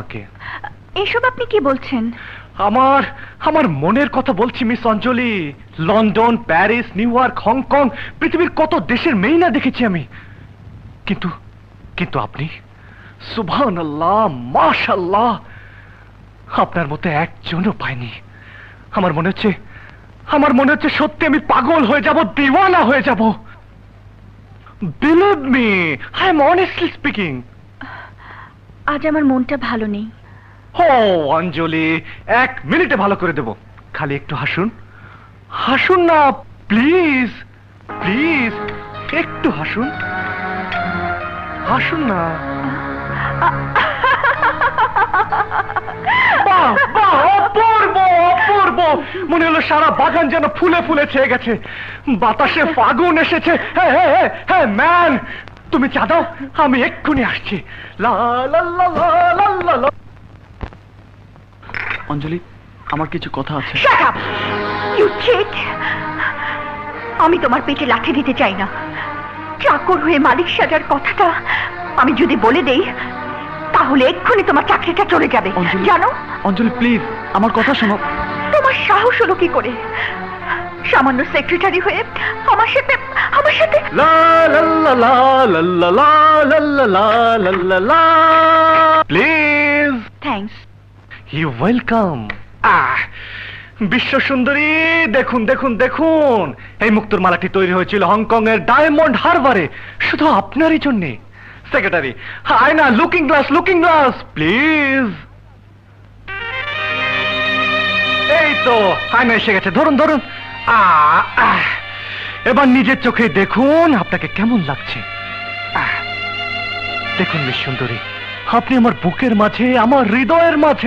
আমাকে এসব আপনি কি বলছেন? আমার আমার মনের কথা বলছি miss Anjali. London, Paris, New York, Hong Kong, পৃথিবীর কত দেশের মেয়ে না দেখেছি আমি, কিন্তু কিন্তু আপনি, সুবহানাল্লাহ, মাশাআল্লাহ, আপনার মতো একজনও পাইনি। আমার মনে হচ্ছে সত্যি আমি পাগল হয়ে যাব, দিওয়ানা হয়ে যাব। Believe me, I am honestly speaking. আজ আমার মনটা ভালো নেই। ও অঞ্জলি, 1 মিনিটে ভালো করে দেব, খালি একটু হাসুন। হাসুন না প্লিজ, প্লিজ একটু হাসুন, হাসুন না। বাহ বাহ, অপূর্ব অপূর্ব। মনে হলো সারা বাগান যেন ফুলে ফুলে ছেয়ে গেছে, বাতাসে ফাগুন এসেছে। হ্যাঁ হ্যাঁ হ্যাঁ হ্যাঁ ম্যান, তুমি চা দাও, আমি এক্ষুনি আসছি। লা লা লা লা লা লা লা। অঞ্জলি, আমার কিছু কথা আছে। Shut up! You cheat! আমি তোমার পেটে লাথি দিতে চাই না। চাকর হয়ে মালিক সাজার কথাটা আমি যদি বলে দেই, তাহলে এক্ষুনি তোমার চাকরিটা চলে যাবে, অঞ্জলি, জানো? অঞ্জলি প্লিজ আমার কথা শোনো। তোমার সাহস হলো কি করে সামান্য সেক্রেটারি হয়ে আমার সাথে লা লা লা লা লা লা লা লা লা লা লা লা। প্লিজ। থ্যাঙ্কস। You welcome. বিশ্ব সুন্দরী, দেখুন দেখুন দেখুন, এই মুক্তোর মালাটি তৈরি হয়েছিল হংকং এর ডায়মন্ড হারবারে, শুধু আপনারই জন্য। সেক্রেটারি, আয়না, লুকিং গ্লাস প্লিজ। এই তো আয়না এসে গেছে, ধরুন ধরুন। এবার নিজের চোখে দেখুন আপনাকে কেমন লাগছে। দেখুন মিস সুন্দরী, আপনি আমার বুকের মাঝে, আমার হৃদয়ের মাঝে।